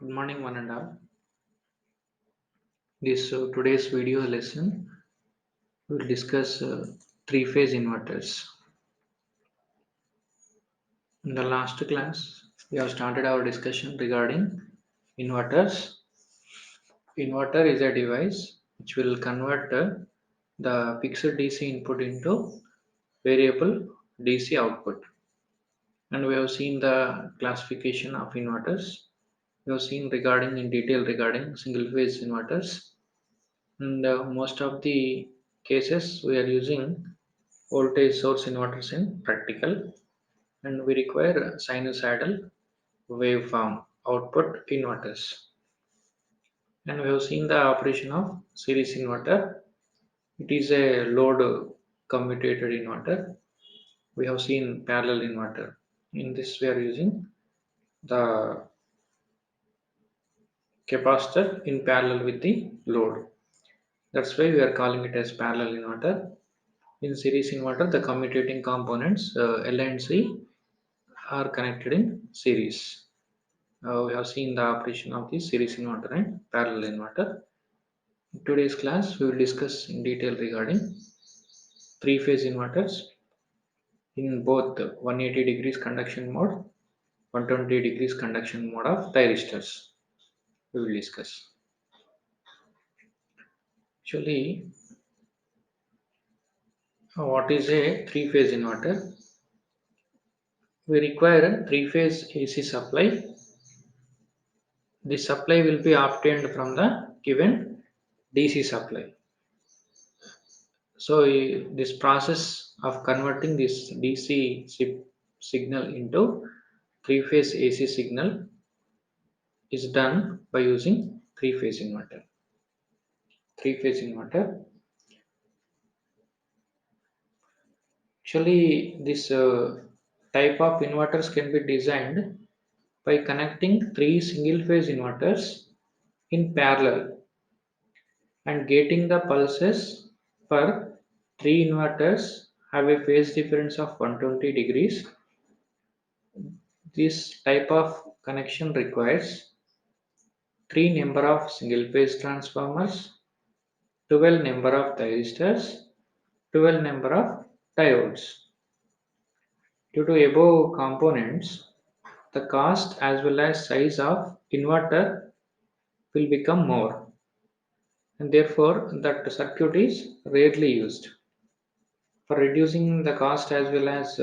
Good morning, one and all. This today's video lesson will discuss three-phase inverters. In the last class, we have started our discussion regarding inverters. Inverter is a device which will convert the fixed DC input into variable DC output. And we have seen the classification of inverters. We have seen regarding in detail regarding single-phase inverters. And most of the cases we are using voltage source inverters in practical, and we require sinusoidal waveform output inverters. And we have seen the operation of series inverter. It is a load commutated inverter. We have seen parallel inverter. In this we are using the capacitor in parallel with the load. That's why we are calling it as parallel inverter. In series inverter, the commutating components L and C are connected in series. We have seen the operation of the series inverter and parallel inverter. In today's class, we will discuss in detail regarding three-phase inverters in both 180 degrees conduction mode, 120 degrees conduction mode of thyristors. We will discuss. Actually, what is a three-phase inverter? We require a three-phase AC supply. This supply will be obtained from the given DC supply. So this process of converting this DC signal into three-phase AC signal is done by using three-phase inverter. Three-phase inverter. Actually, this type of inverters can be designed by connecting three single-phase inverters in parallel and gating the pulses for three inverters have a phase difference of 120 degrees. This type of connection requires three number of single phase transformers, 12 number of thyristors, 12 number of diodes. Due to above components, the cost as well as size of inverter will become more, and therefore that circuit is rarely used. For reducing the cost as well as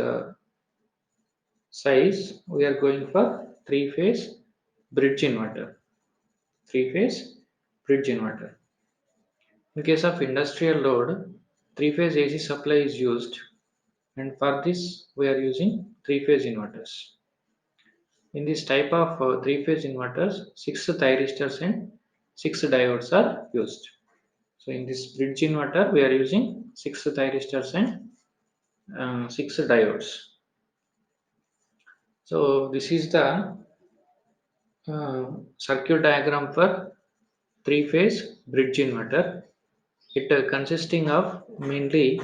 size, we are going for three-phase bridge inverter. Three-phase bridge inverter. In case of industrial load, three-phase AC supply is used, and for this we are using three-phase inverters. In this type of three-phase inverters, 6 thyristors and 6 diodes are used. So in this bridge inverter, we are using 6 thyristors and 6 diodes. So this is the circuit diagram for three-phase bridge inverter. It consisting of mainly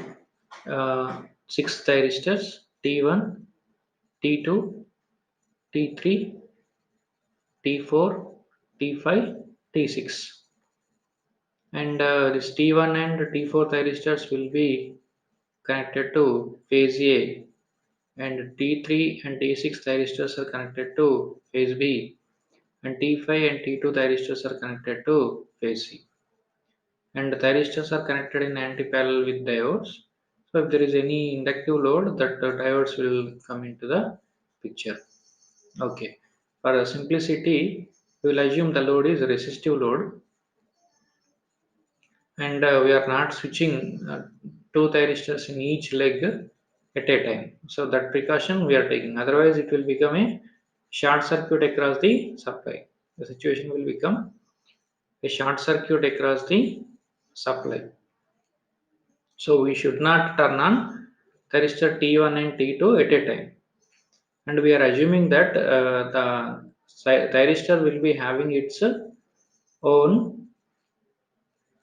6 thyristors T1, T2, T3, T4, T5, T6, and this T1 and T4 thyristors will be connected to phase A, and T3 and T6 thyristors are connected to phase B, and T5 and T2 thyristors are connected to phase C. And thyristors are connected in anti-parallel with diodes. So if there is any inductive load, that diodes will come into the picture. Okay. For simplicity, we will assume the load is a resistive load, and we are not switching two thyristors in each leg at a time. So that precaution we are taking. Otherwise, it will become a short circuit across the supply. The situation will become a short circuit across the supply. So we should not turn on thyristor T1 and T2 at a time. And we are assuming that the thyristor will be having its own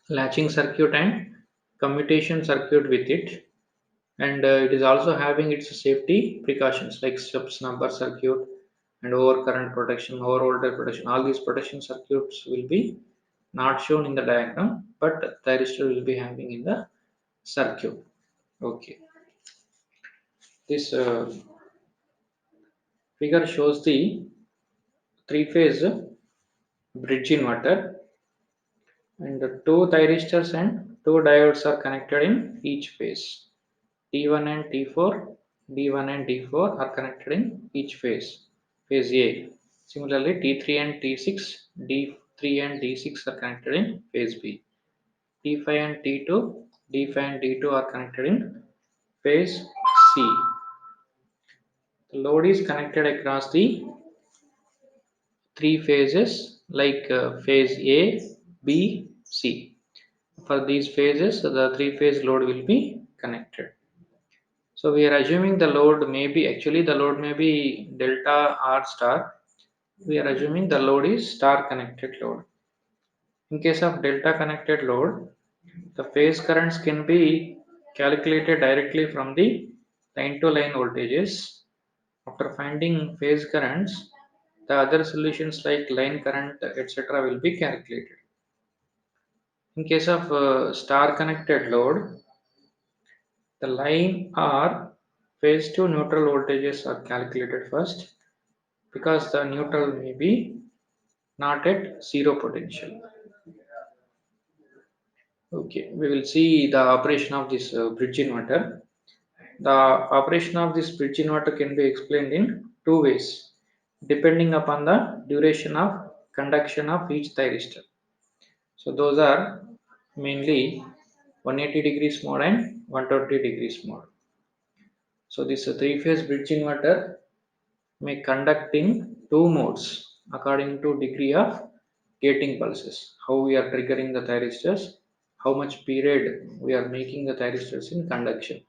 latching circuit and commutation circuit with it. And it is also having its safety precautions like step snubber circuit and overcurrent protection, overvoltage protection. All these protection circuits will be not shown in the diagram, but thyristor will be having in the circuit. Okay, this figure shows the three-phase bridge inverter, and the two thyristors and two diodes are connected in each phase. T1 and T4, D1 and D4 are connected in each phase, phase A. Similarly, T3 and T6, D3 and D6 are connected in phase B. T5 and T2, D5 and D2 are connected in phase C. The load is connected across the three phases like phase A, B, C. For these phases, the three-phase load will be connected. So we are assuming the load may be, actually the load may be delta R star. We are assuming the load is star connected load. In case of delta connected load, the phase currents can be calculated directly from the line to line voltages. After finding phase currents, the other solutions like line current etc. will be calculated. In case of star connected load, the line or phase to neutral voltages are calculated first because the neutral may be not at zero potential. Okay, we will see the operation of this bridge inverter. The operation of this bridge inverter can be explained in two ways depending upon the duration of conduction of each thyristor. So those are mainly 180 degrees mode and 120 degrees mode. So this three-phase bridge inverter may conduct in two modes according to degree of gating pulses. How we are triggering the thyristors, how much period we are making the thyristors in conduction.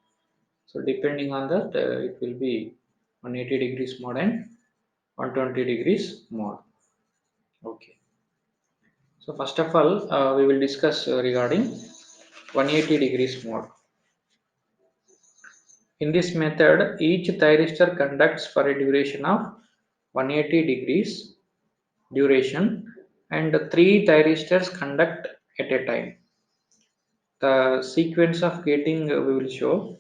So depending on that, it will be 180 degrees mode and 120 degrees mode. Okay. So first of all, we will discuss regarding 180 degrees mode. In this method, each thyristor conducts for a duration of 180 degrees duration and three thyristors conduct at a time. The sequence of gating we will show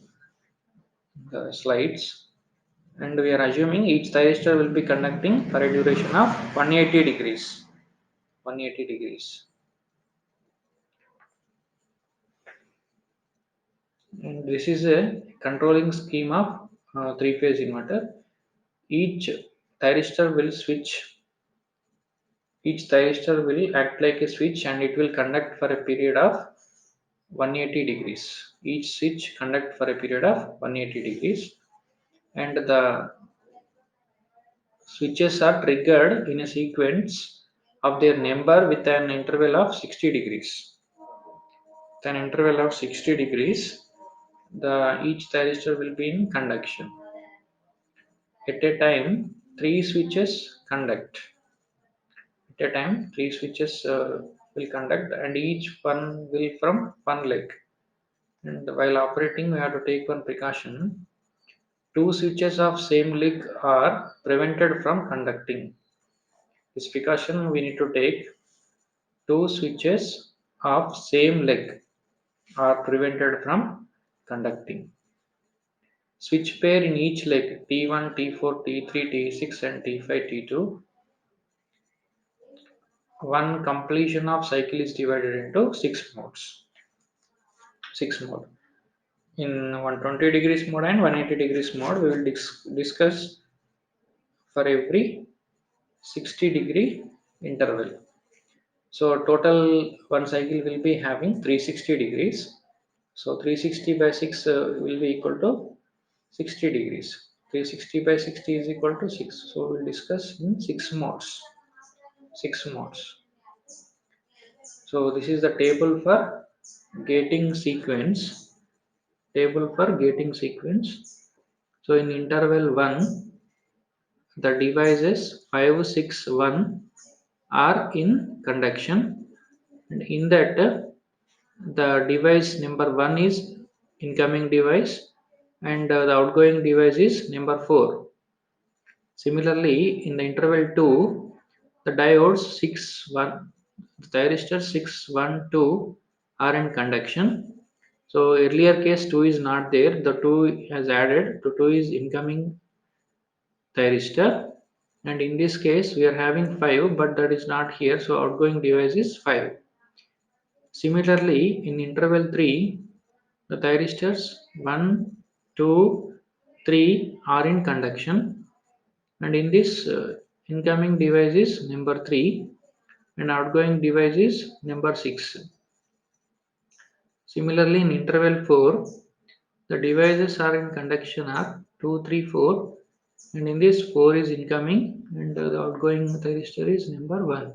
the slides, and we are assuming each thyristor will be conducting for a duration of 180 degrees. 180 degrees. And this is a controlling scheme of three-phase inverter. Each thyristor will switch. Each thyristor will act like a switch, and it will conduct for a period of 180 degrees. Each switch conduct for a period of 180 degrees, and the switches are triggered in a sequence of their number with an interval of 60 degrees. With an interval of 60 degrees, the each thyristor will be in conduction. At a time, three switches conduct. At a time, three switches will conduct, and each one will from one leg. And while operating, we have to take one precaution. Two switches of same leg are prevented from conducting. This precaution we need to take. Two switches of same leg are prevented from conducting. Switch pair in each leg T1, T4, T3, T6 and T5, T2. One completion of cycle is divided into six modes. Six mode. In 120 degrees mode and 180 degrees mode, we will discuss for every 60-degree interval. So total one cycle will be having 360 degrees. So 360 by 6 will be equal to 60 degrees. 360 by 60 is equal to 6. So we'll discuss in 6 modes. 6 modes. So this is the table for gating sequence. Table for gating sequence. So in interval 1, the devices 5, 6, 1 are in conduction, and in that the device number 1 is incoming device and the outgoing device is number 4. Similarly, in the interval 2, the diodes 6 1, the thyristors 6 1 2 are in conduction. So earlier case 2 is not there, the 2 has added, the 2 is incoming thyristor, and in this case we are having 5 but that is not here, so outgoing device is 5. Similarly, in interval 3, the thyristors 1, 2, 3 are in conduction, and in this incoming device is number 3 and outgoing device is number 6. Similarly, in interval 4, the devices are in conduction are 2, 3, 4, and in this 4 is incoming and the outgoing thyristor is number 1.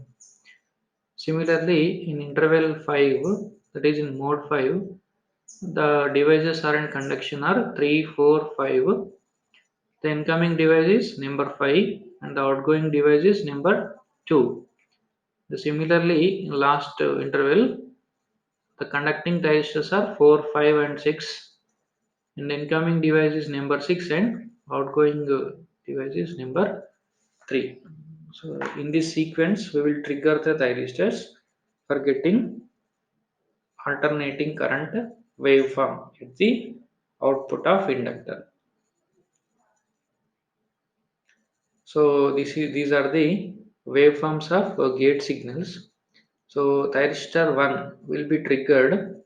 Similarly, in interval 5, that is in mode 5, the devices are in conduction are 3, 4, 5. The incoming device is number 5 and the outgoing device is number 2. Similarly, in last interval, the conducting thyristors are 4, 5 and 6 and the incoming device is number 6 and outgoing device is number 3. So in this sequence, we will trigger the thyristors for getting alternating current waveform at the output of inductor. So these are the waveforms of gate signals. So thyristor 1 will be triggered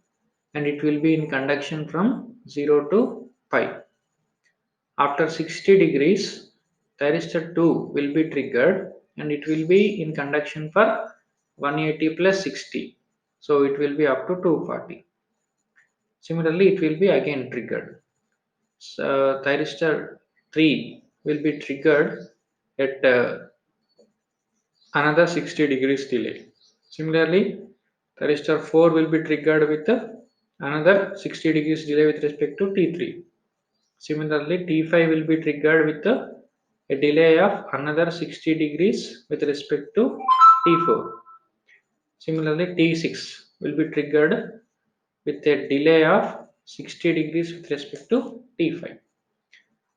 and it will be in conduction from 0 to pi. After 60 degrees, thyristor 2 will be triggered and it will be in conduction for 180 plus 60. So it will be up to 240. Similarly, it will be again triggered. So thyristor 3 will be triggered at another 60 degrees delay. Similarly, thyristor 4 will be triggered with another 60 degrees delay with respect to T3. Similarly, T5 will be triggered with a delay of another 60 degrees with respect to T4. Similarly, T6 will be triggered with a delay of 60 degrees with respect to T5.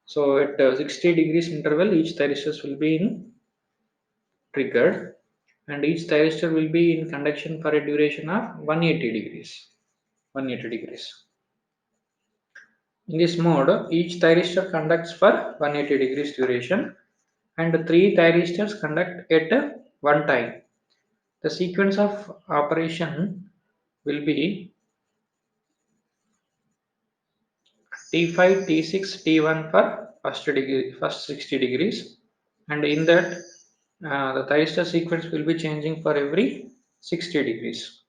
So at 60 degrees interval, each thyristor will be in triggered and each thyristor will be in conduction for a duration of 180 degrees. 180 degrees. In this mode, each thyristor conducts for 180 degrees duration and 3 thyristors conduct at one time. The sequence of operation will be T5, T6, T1 for first 60 degrees, and in that the thyristor sequence will be changing for every 60 degrees.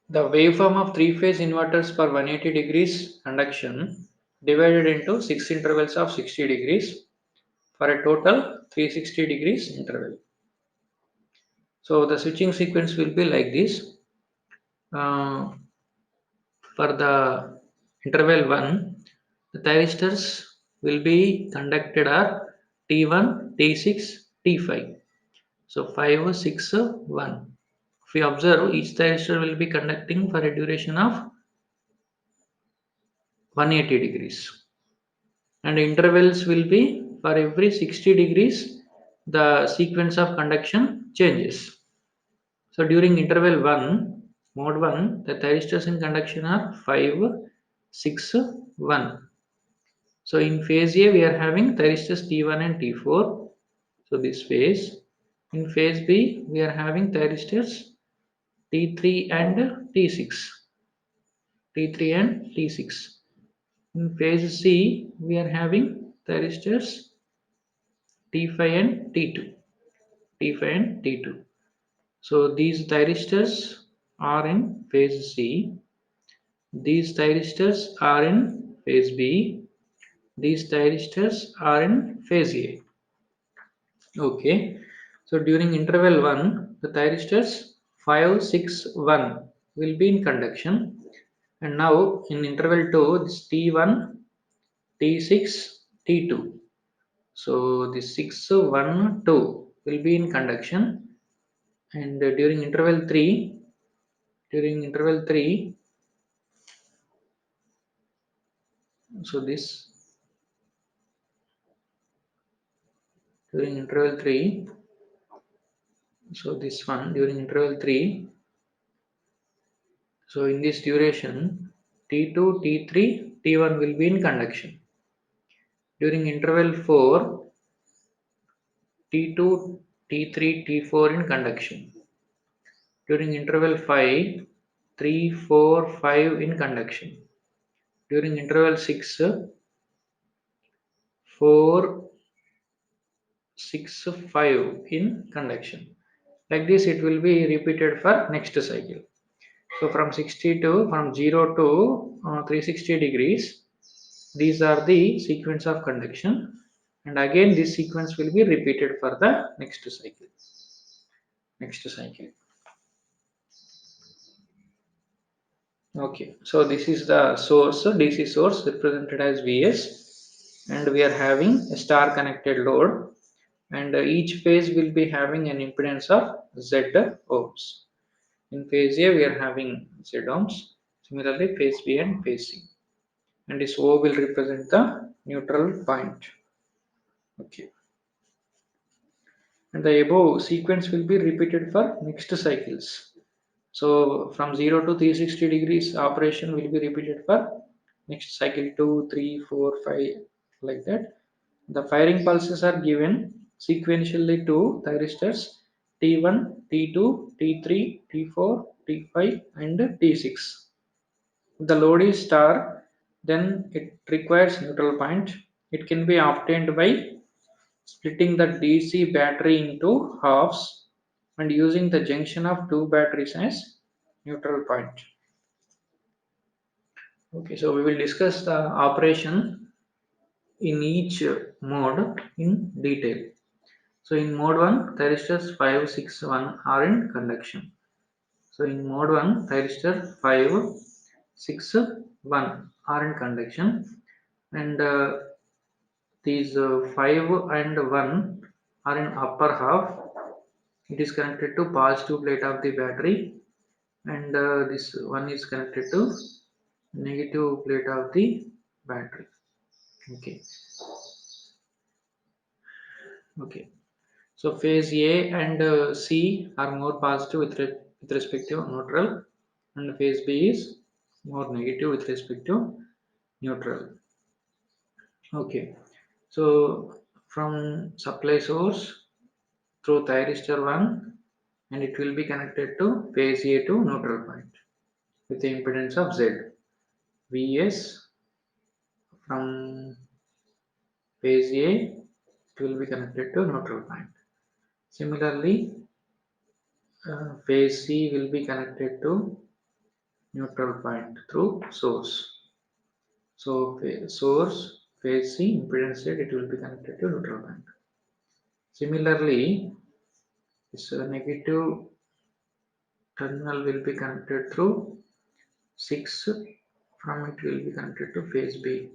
The waveform of three-phase inverters for 180 degrees conduction divided into 6 intervals of 60 degrees for a total 360 degrees interval. So the switching sequence will be like this. For the interval 1, the thyristors will be conducted are T1, T6, T5. So 5, 6, 1. If we observe, each thyristor will be conducting for a duration of 180 degrees. And intervals will be for every 60 degrees, the sequence of conduction changes. So during interval 1, mode 1, the thyristors in conduction are 5, 6, 1. So in phase A, we are having thyristors T1 and T4. So this phase. In phase B, we are having thyristors T3 and T6. T3 and T6. In phase C, we are having thyristors T5 and T2. T5 and T2. So these thyristors are in phase C. These thyristors are in phase B. These thyristors are in phase A. Okay. So during interval 1, the thyristors 5, 6, 1 will be in conduction. And now in interval 2, this T1, T6, T2. So the 6, 1, 2 will be in conduction. And during interval 3, so this during interval 3. So this one during interval 3. So in this duration, T2, T3, T1 will be in conduction. During interval 4, T2, T3, T4 in conduction. During interval 5, 3, 4, 5 in conduction. During interval 6, 4, 6, 5 in conduction. Like this it will be repeated for next cycle. So from 0 to 360 degrees, these are the sequence of conduction, and again this sequence will be repeated for the next cycle. Okay, so this is the source, DC source represented as Vs, and we are having a star connected load, and each phase will be having an impedance of Z ohms. In phase A we are having Z ohms, similarly phase B and phase C, and this O will represent the neutral point. Okay, and the above sequence will be repeated for next cycles. So from 0 to 360 degrees operation will be repeated for next cycle 2, 3, 4, 5, like that. The firing pulses are given sequentially to thyristors T1, T2, T3, T4, T5 and T6. If the load is star, then it requires neutral point. It can be obtained by splitting the DC battery into halves and using the junction of two batteries as neutral point. Okay, so we will discuss the operation in each mode in detail. So in mode 1, thyristors 5, 6, 1 are in conduction. So in mode 1, thyristor 5, 6, 1 are in conduction, and these 5 and 1 are in upper half. It is connected to positive plate of the battery, and this one is connected to negative plate of the battery. Okay, okay. So phase A and C are more positive with respect to neutral, and phase B is more negative with respect to neutral. Okay, so from supply source through thyristor 1, and it will be connected to phase A to neutral point with the impedance of Z. Vs from phase A, it will be connected to neutral point. Similarly, phase C will be connected to neutral point through source. So source, phase C, impedance Z, it will be connected to neutral point. Similarly, this negative terminal will be connected through 6, from it will be connected to phase B.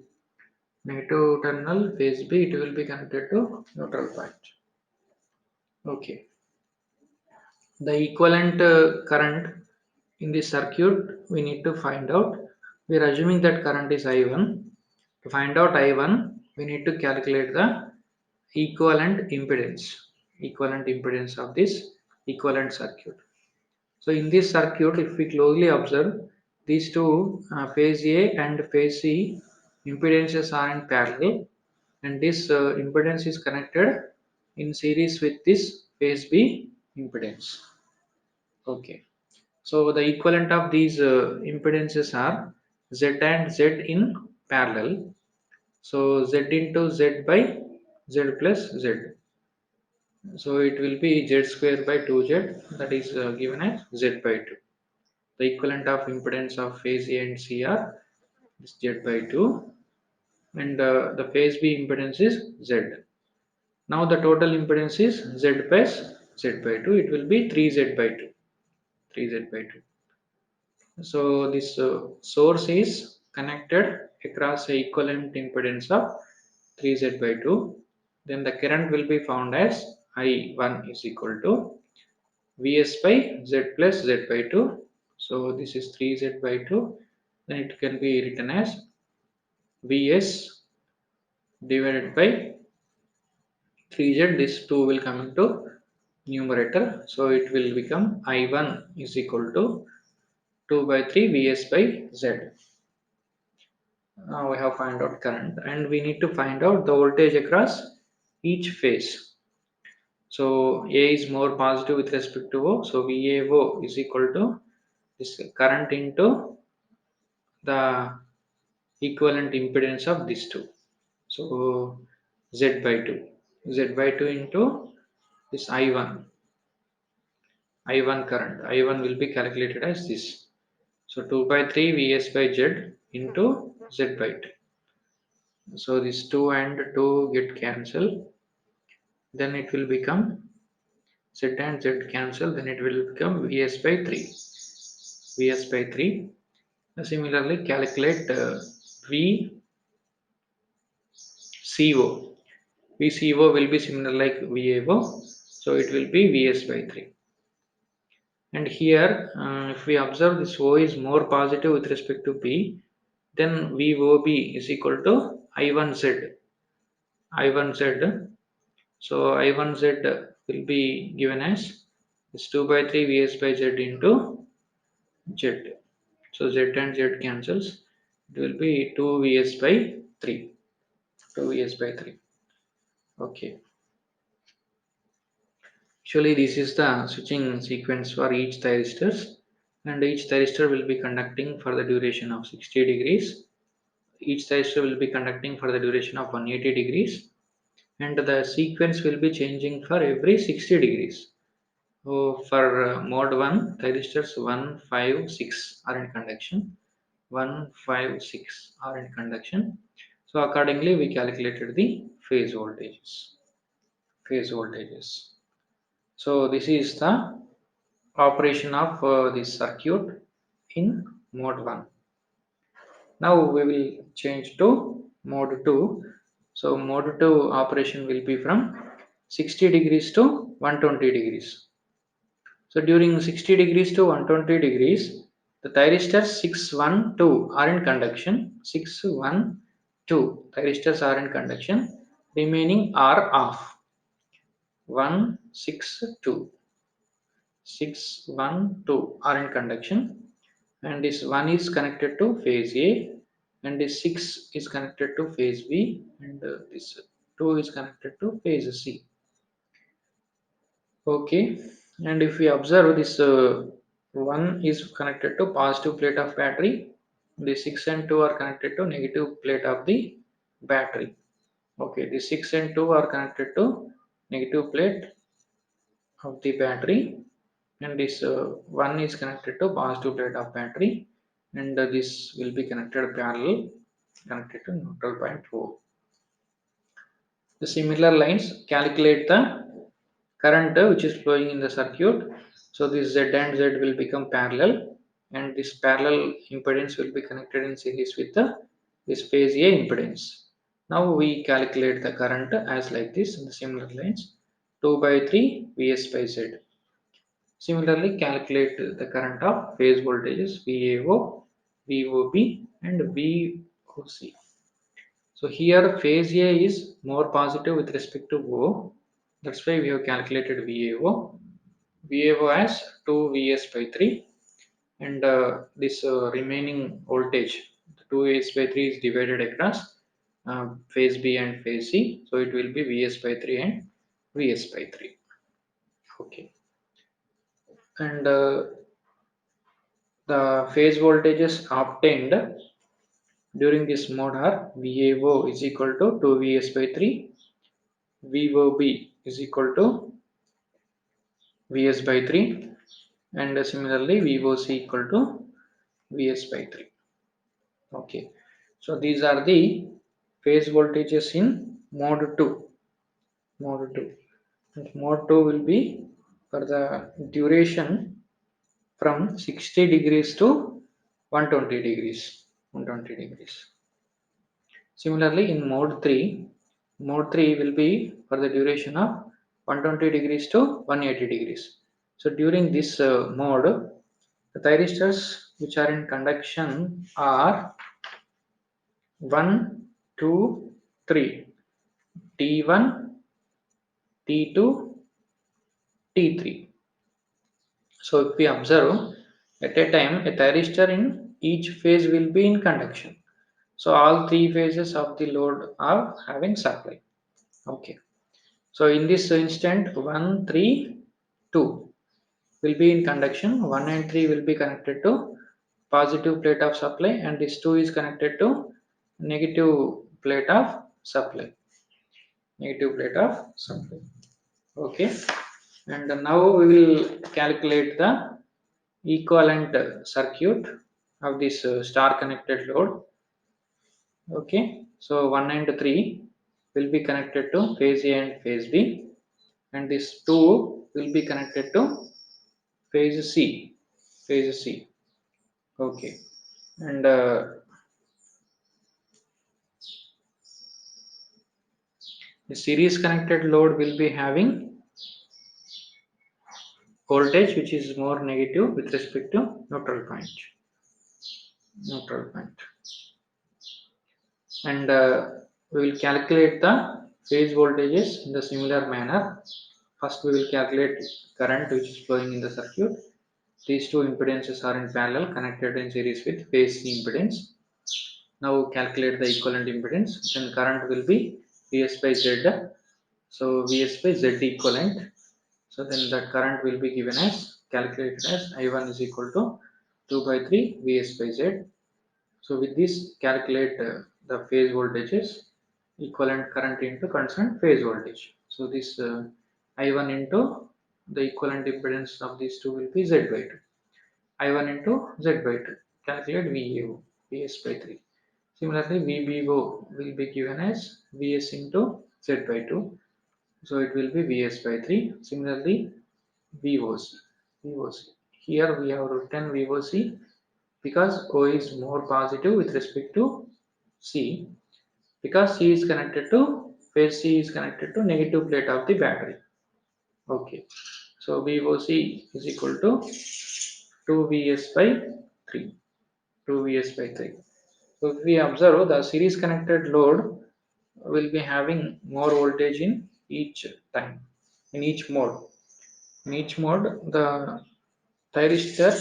Negative terminal phase B, it will be connected to neutral point. Okay. The equivalent current in this circuit we need to find out. We are assuming that current is I1. To find out I1, we need to calculate the equivalent impedance of this equivalent circuit. So in this circuit, if we closely observe, these two phase A and phase C impedances are in parallel, and this impedance is connected in series with this phase B impedance. Okay. So the equivalent of these impedances are Z and Z in parallel. So Z into Z by Z plus Z. So it will be Z square by 2Z, that is given as Z by 2. The equivalent of impedance of phase A and C are Z by 2, and the phase B impedance is Z. Now the total impedance is Z plus Z by 2. It will be 3Z by 2. 3Z by 2. So this source is connected across a equivalent impedance of 3Z by 2. Then the current will be found as I1 is equal to Vs by Z plus Z by 2. So this is 3Z by 2. Then it can be written as Vs divided by 3Z, this 2 will come into numerator. So it will become I1 is equal to 2 by 3 Vs by Z. Now we have find out current and we need to find out the voltage across each phase. So A is more positive with respect to O. So VAO is equal to this current into the equivalent impedance of these two. So Z by 2. Z by 2 into this I1 current. I1 will be calculated as this. So 2 by 3 Vs by Z into Z by 2. So this 2 and 2 get cancelled. Then it will become Z and Z cancel. Then it will become Vs by 3. Vs by 3. Similarly, calculate VCO. VCO will be similar like VAO. So it will be Vs by 3. And here, if we observe this O is more positive with respect to P, then VOB is equal to I1Z. I1Z. So I1Z will be given as this 2 by 3 Vs by Z into Z. So Z and Z cancels. It will be 2 Vs by 3. 2 Vs by 3. Okay. Actually, this is the switching sequence for each thyristors, and each thyristor will be conducting for the duration of 60 degrees. Each thyristor will be conducting for the duration of 180 degrees, and the sequence will be changing for every 60 degrees. So for mode 1, thyristors 1, 5, 6 are in conduction. 1, 5, 6 are in conduction. So accordingly, we calculated the phase voltages. Phase voltages. So this is the operation of this circuit in mode 1. Now we will change to mode 2. So mode 2 operation will be from 60 degrees to 120 degrees. So during 60 degrees to 120 degrees, the thyristors 612 are in conduction. 612 thyristors are in conduction. Remaining are off. 162. 612 are in conduction, and this 1 is connected to phase A, and this 6 is connected to phase B, and this 2 is connected to phase C. Okay, and if we observe this 1 is connected to positive plate of battery, the 6 and 2 are connected to negative plate of the battery. Okay, the 6 and 2 are connected to negative plate of the battery, and this 1 is connected to positive plate of battery, and this will be connected parallel, connected to neutral point O. The similar lines calculate the current which is flowing in the circuit. So this Z and Z will become parallel, and this parallel impedance will be connected in series with this phase A impedance. Now we calculate the current as like this in the similar lines, 2 by 3 Vs by Z. Similarly, calculate the current of phase voltages VAO, VOB, and VOC. So here phase A is more positive with respect to O. That's why we have calculated VAO. VAO as 2 Vs by 3, and this remaining voltage, the 2 Vs by 3 is divided across phase B and phase C. So it will be Vs by 3 and Vs by 3. Okay. And the phase voltages obtained during this mode are VAO is equal to 2 Vs by 3, VOB is equal to Vs by 3, and similarly VOC equal to Vs by 3. Okay, so these are the phase voltages in mode 2. Mode 2. And mode 2 will be for the duration from 60 degrees to 120 degrees. 120 degrees. Similarly, in mode 3 will be for the duration of 120 degrees to 180 degrees. So during this mode, the thyristors which are in conduction are 1, 2, 3. T1, T2, T3. So if we observe, at a time a thyristor in each phase will be in conduction. So all three phases of the load are having supply. Okay. So in this instant 1, 3, 2 will be in conduction. 1 and 3 will be connected to positive plate of supply, and this 2 is connected to negative plate of supply. Negative plate of supply. Okay. And now we will calculate the equivalent circuit of this star connected load. Okay, so 1 and 3 will be connected to phase A and phase B, and this 2 will be connected to phase C. Phase C. Okay, and the series connected load will be having voltage which is more negative with respect to neutral point. Neutral point. And we will calculate the phase voltages in the similar manner. First we will calculate current which is flowing in the circuit. These two impedances are in parallel connected in series with phase C impedance. Now calculate the equivalent impedance. Then current will be Vs by Z. So Vs by Z equivalent. So then the current will be given as calculated as I1 is equal to 2 by 3 Vs by Z. So with this calculate the phase voltages, equivalent current into concerned phase voltage. So this I1 into the equivalent impedance of these two will be Z by 2. I1 into Z by 2. Calculate VAO, Vs by 3. Similarly, VBO will be given as Vs into Z by 2. So it will be Vs by 3. Similarly, VOC. VOC. Here we have written VOC because O is more positive with respect to C, because C is connected to phase C is connected to negative plate of the battery. Okay, so VOC is equal to 2 Vs by 3. 2 Vs by 3. So if we observe, the series connected load will be having more voltage in each time, in each mode. In each mode, the thyristor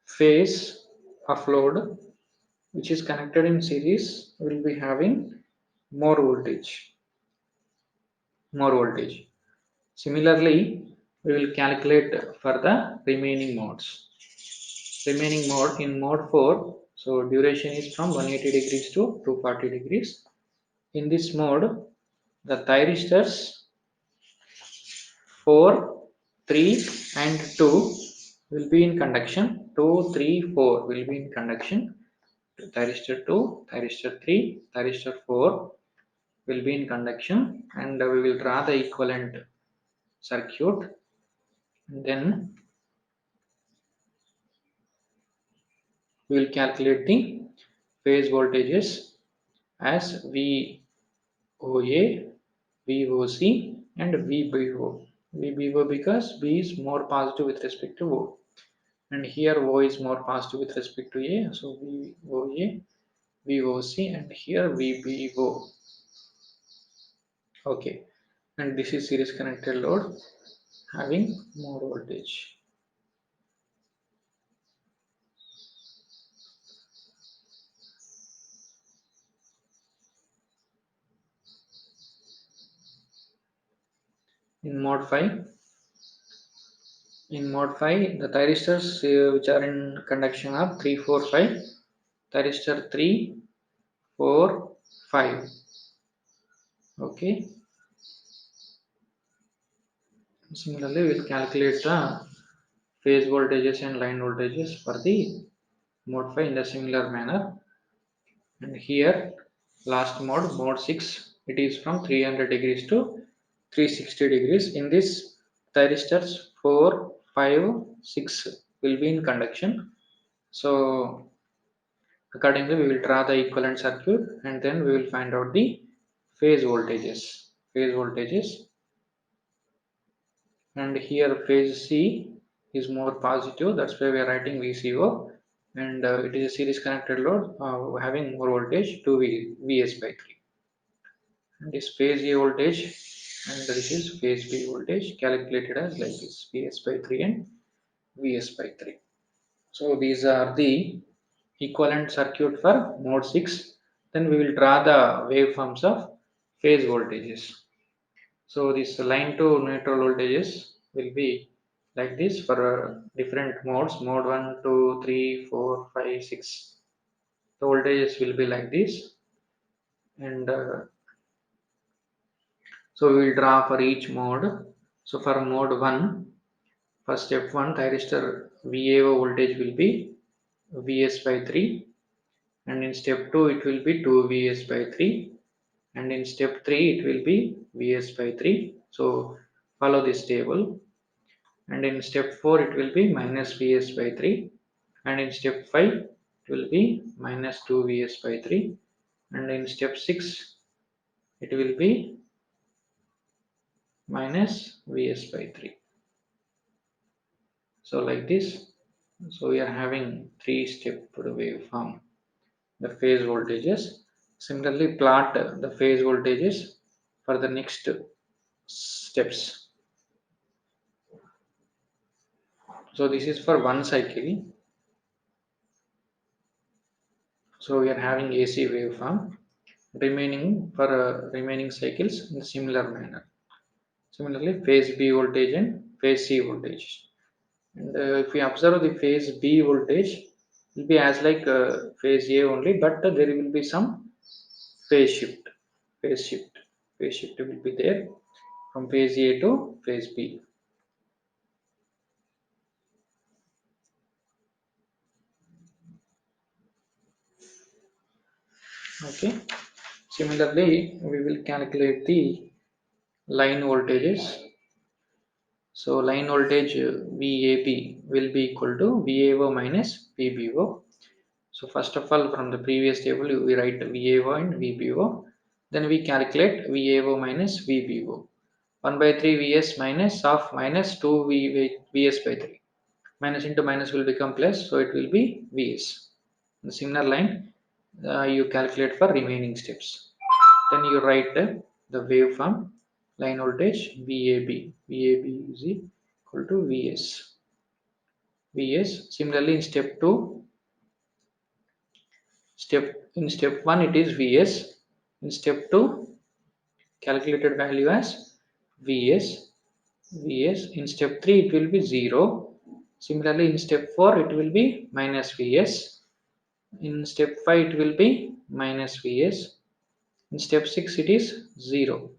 phase of load which is connected in series will be having more voltage. More voltage. Similarly, we will calculate for the remaining modes. Remaining mode in mode 4, so duration is from 180 degrees to 240 degrees. In this mode, the thyristors 4, 3 and 2 will be in conduction. 2, 3, 4 will be in conduction. Thyristor 2, thyristor 3, thyristor 4 will be in conduction, and we will draw the equivalent circuit. Then we will calculate the phase voltages as VOA, VOC and VBO. VBO because B is more positive with respect to O, and here O is more positive with respect to A, so VOA, VOC and here VBO. Okay, and this is series connected load having more voltage. In mode 5, the thyristors which are in conduction are 3, 4, 5. Thyristor 3, 4, 5. Okay. Similarly, we will calculate the phase voltages and line voltages for the mode 5 in a similar manner. And here, last mode 6, it is from 300 degrees to 360 degrees. In this, thyristors 4, 5, 6 will be in conduction. So, accordingly, we will draw the equivalent circuit and then we will find out the phase voltages. Phase voltages, and here phase C is more positive, that's why we are writing VCO, and it is a series connected load having more voltage 2 Vs by 3. and this phase A voltage, and this is phase B voltage calculated as like this, Vs by 3 and Vs by 3. So these are the equivalent circuit for node 6. Then we will draw the waveforms of phase voltages. So this line to neutral voltages will be like this for different modes, mode 1, 2, 3, 4, 5, 6. The voltages will be like this, and so we will draw for each mode. So for mode 1, for step 1, thyristor VAO voltage will be Vs by 3, and in step 2 it will be 2 Vs by 3, and in step 3 it will be Vs by 3. So follow this table, and in step 4 it will be minus Vs by 3, and in step 5 it will be minus 2 Vs by 3, and in step 6 it will be minus Vs by 3. So like this, so we are having three-step waveform, the phase voltages. Similarly, plot the phase voltages for the next steps. So this is for one cycle. So we are having AC waveform remaining for remaining cycles in a similar manner. Similarly, phase B voltage and phase C voltage. And if we observe the phase B voltage, will be as like phase A only, but there will be some phase shift. Phase shift. Phase shift will be there from phase A to phase B. Okay. Similarly, we will calculate the line voltages. So line voltage VAB will be equal to VAO minus VBO. So first of all, from the previous table, we write VAO and VBO. Then we calculate VAO minus VBO. 1 by 3 Vs minus of minus 2 Vs by 3. Minus into minus will become plus, so it will be Vs. In the similar line, you calculate for remaining steps. Then you write the waveform line voltage VAB. VAB is equal to Vs. Vs. Similarly, in step 2, step 1 it is Vs. In step 2, calculated value as Vs. Vs. In step 3, it will be 0. Similarly, in step 4, it will be minus Vs. In step 5, it will be minus Vs. In step 6, it is 0.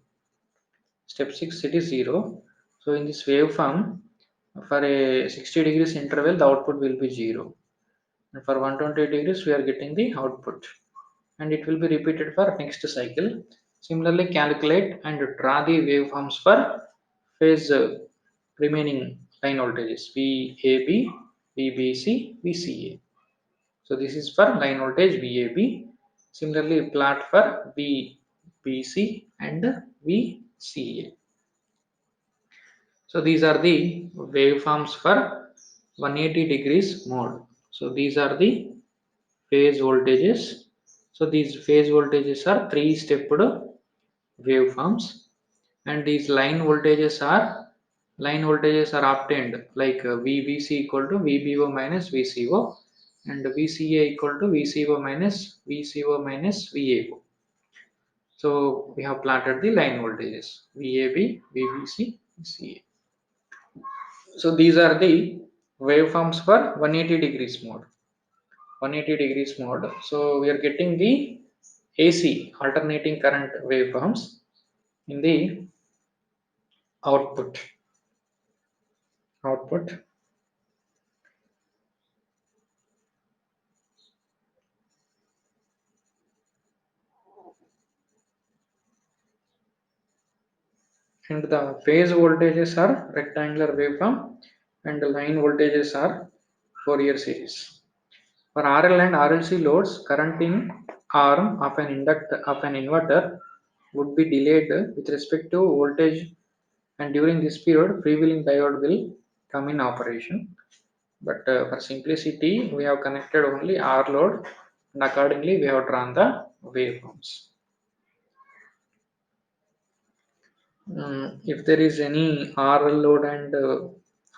Step 6, it is 0. So in this waveform, for a 60 degrees interval, the output will be 0. And for 120 degrees, we are getting the output. And it will be repeated for next cycle. Similarly, calculate and draw the waveforms for phase remaining line voltages VAB, VBC, VCA. So this is for line voltage VAB. Similarly, plot for VBC and VCA. So these are the waveforms for 180 degrees mode. So these are the phase voltages. So these phase voltages are three-stepped waveforms, and these line voltages are obtained like VBC equal to VBO minus VCO, and VCA equal to VCO minus VAO. So we have plotted the line voltages VAB, VBC, VCA. So these are the waveforms for 180 degrees mode. 180 degrees mode. So we are getting the AC alternating current waveforms in the output. Output. And the phase voltages are rectangular waveform, and the line voltages are Fourier series. For RL and RLC loads, current in arm of an inverter would be delayed with respect to voltage, and during this period freewheeling diode will come in operation. But for simplicity, we have connected only R load, and accordingly we have drawn the waveforms. If there is any RL load and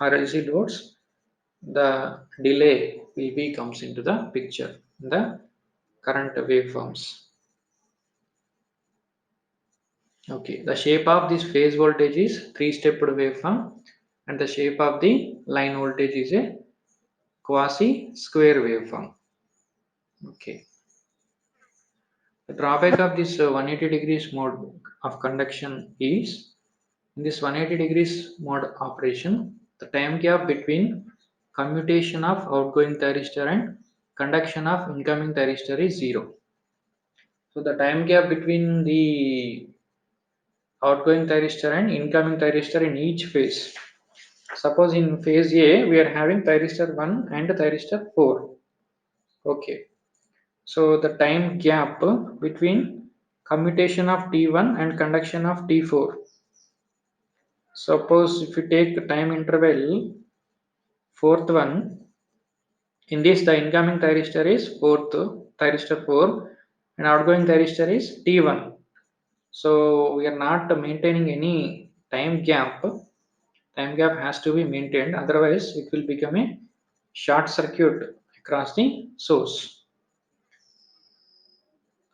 RLC loads, the delay will be comes into the picture in the current waveforms. Okay, the shape of this phase voltage is three-stepped waveform, and the shape of the line voltage is a quasi square waveform. Okay, the drawback of this 180 degrees mode of conduction is in this 180 degrees mode operation, the time gap between commutation of outgoing thyristor and conduction of incoming thyristor is zero. So the time gap between the outgoing thyristor and incoming thyristor in each phase. Suppose in phase A we are having thyristor 1 and thyristor 4. Okay. So the time gap between commutation of T1 and conduction of T4. Suppose if you take the time interval fourth one, in this the incoming thyristor is fourth thyristor 4 and outgoing thyristor is T1. So we are not maintaining any time gap. Time gap has to be maintained, otherwise it will become a short circuit across the source.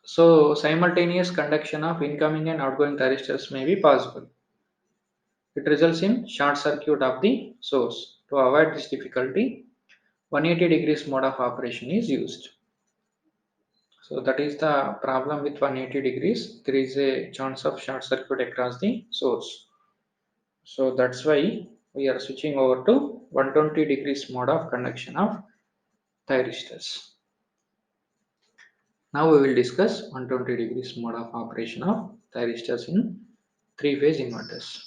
So simultaneous conduction of incoming and outgoing thyristors may be possible. It results in short circuit of the source. To avoid this difficulty, 180 degrees mode of operation is used. So that is the problem with 180 degrees. There is a chance of short circuit across the source. So that's why we are switching over to 120 degrees mode of conduction of thyristors. Now we will discuss 120 degrees mode of operation of thyristors in three-phase inverters.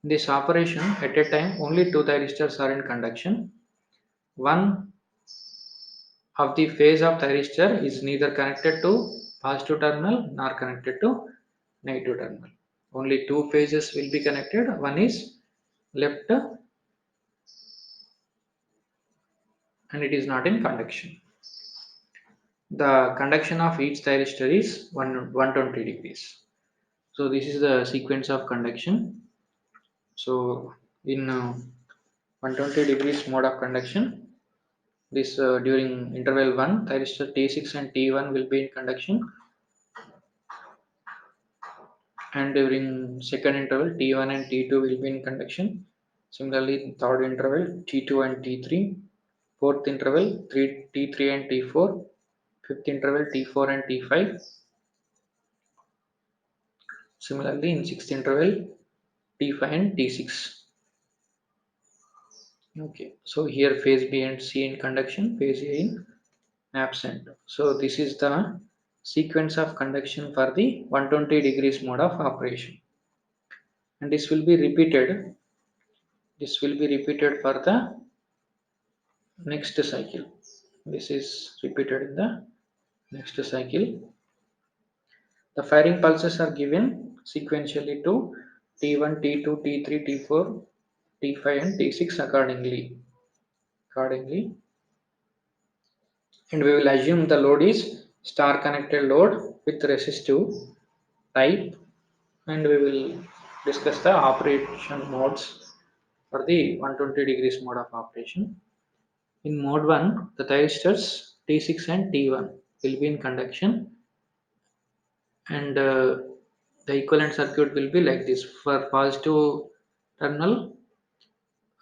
In this operation, at a time only two thyristors are in conduction. One of the phase of thyristor is neither connected to positive terminal nor connected to negative terminal. Only two phases will be connected. One is left and it is not in conduction. The conduction of each thyristor is 120 degrees. So this is the sequence of conduction. So in 120 degrees mode of conduction, this during interval 1 thyristor T6 and T1 will be in conduction, and during second interval T1 and T2 will be in conduction. Similarly, third interval T2 and T3, fourth interval T3 and T4, fifth interval T4 and T5. Similarly, in sixth interval T5 and T6. Okay, so here phase B and C in conduction, phase A in absent. So this is the sequence of conduction for the 120 degrees mode of operation, and this will be repeated. This will be repeated for the next cycle. This is repeated in the next cycle. The firing pulses are given sequentially to T1, T2, T3, T4, T5 and T6 accordingly. And we will assume the load is star connected load with resistive type, and we will discuss the operation modes for the 120 degrees mode of operation. In mode 1, the thyristors T6 and T1 will be in conduction, and the equivalent circuit will be like this. For positive terminal,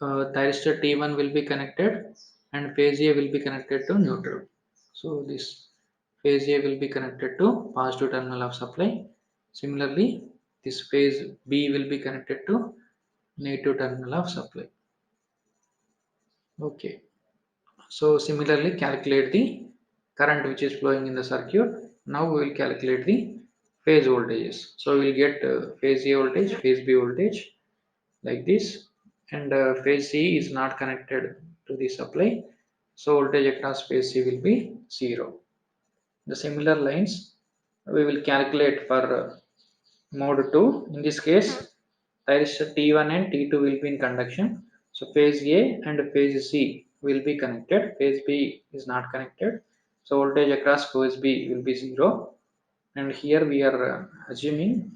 thyristor T1 will be connected and phase A will be connected to neutral. So this phase A will be connected to positive terminal of supply. Similarly, this phase B will be connected to negative terminal of supply. Okay. So similarly calculate the current which is flowing in the circuit. Now we will calculate the phase voltages. So we will get phase A voltage, phase B voltage like this, and phase C is not connected to the supply. So voltage across phase C will be 0. The similar lines we will calculate for mode 2. In this case, thyristor T1 and T2 will be in conduction. So phase A and phase C will be connected. Phase B is not connected. So voltage across phase B will be 0. And here we are assuming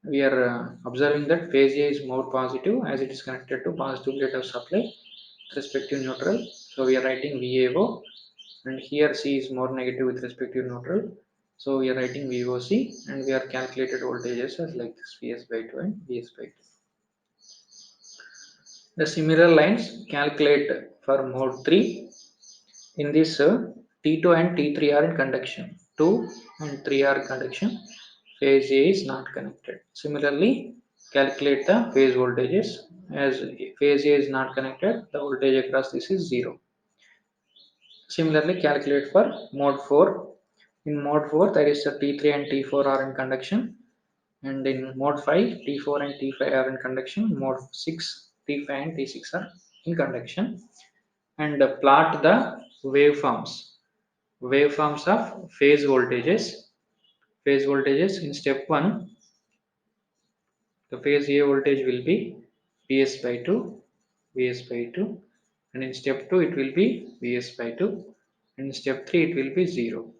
we are observing that phase A is more positive as it is connected to positive plate of supply with respect to neutral. So we are writing VAO, and here C is more negative with respect to neutral. So we are writing VOC, and we are calculated voltages as like this Vs by 2 and Vs by 2. The similar lines calculate for mode 3. In this T2 and T3 are in conduction. 2 and 3 are in conduction. Phase A is not connected. Similarly, calculate the phase voltages. As phase A is not connected, the voltage across this is 0. Similarly, calculate for mode 4. In mode 4, there is a T3 and T4 are in conduction. And in mode 5, T4 and T5 are in conduction. Mode 6, T5 and T6 are in conduction. And plot the waveforms of phase voltages. Phase voltages in step 1, the phase A voltage will be Vs by 2, Vs by 2, and in step 2 it will be Vs by 2, and in step 3 it will be 0.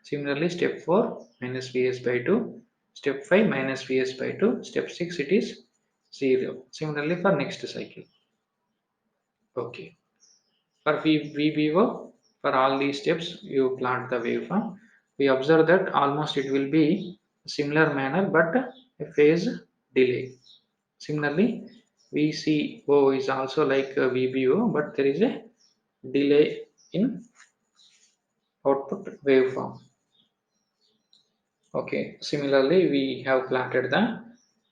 Similarly, step 4 minus Vs by 2, step 5 minus Vs by 2, step 6 it is 0. Similarly for next cycle. Okay. For VBO, for all these steps, you plot the waveform. We observe that almost it will be similar manner, but a phase delay. Similarly, VCO is also like VBO, but there is a delay in output waveform. Okay. Similarly, we have plotted the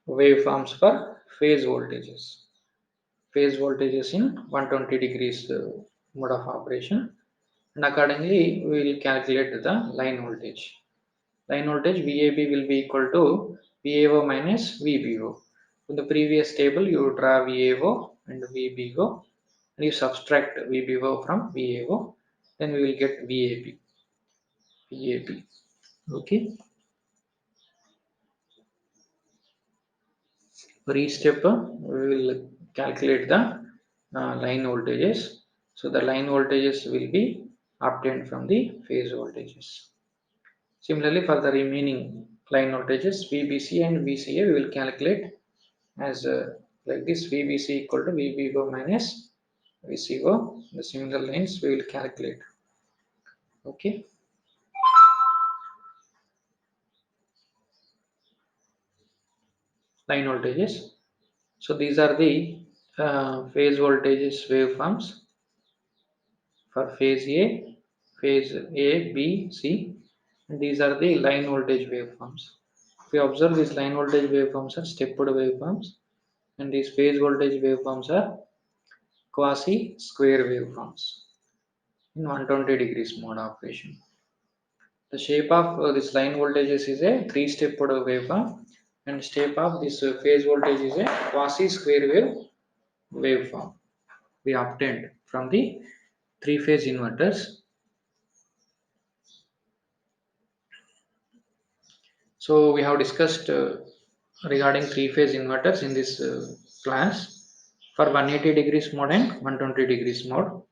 waveforms for phase voltages. Phase voltages in 120 degrees mode of operation, and accordingly we will calculate the line voltage. Line voltage VAB will be equal to VAO minus VBO. In the previous table you draw VAO and VBO and you subtract VBO from VAO, then we will get VAB. VAB. Okay. For each step we will calculate the line voltages. So the line voltages will be obtained from the phase voltages. Similarly, for the remaining line voltages VBC and VCA, we will calculate as like this: VBC equal to VBO minus VCO. The similar lines we will calculate. Okay. Line voltages. So these are the phase voltages waveforms for phase A, B, C, and these are the line voltage waveforms. If you observe, these line voltage waveforms are stepped waveforms, and these phase voltage waveforms are quasi square waveforms in 120 degrees mode operation. The shape of this line voltages is a three-stepped waveform, and shape of this phase voltage is a quasi square wave waveform we obtained from the three-phase inverters. So we have discussed regarding three-phase inverters in this class for 180 degrees mode and 120 degrees mode.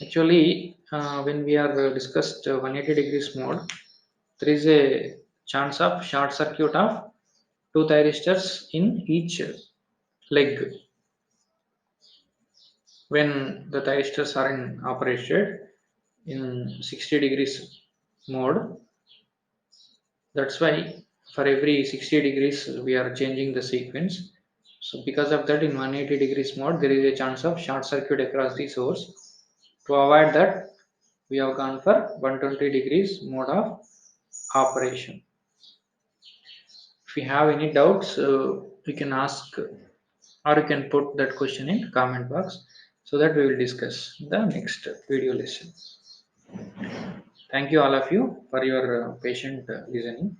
Actually, when we are discussed 180 degrees mode, there is a chance of short circuit of two thyristors in each leg when the thyristors are in operated in 60 degrees mode. That's why for every 60 degrees we are changing the sequence. So because of that, in 180 degrees mode there is a chance of short circuit across the source. To avoid that, we have gone for 120 degrees mode of operation. If you have any doubts, you can ask or you can put that question in comment box so that we will discuss the next video lesson. Thank you all of you for your patient listening.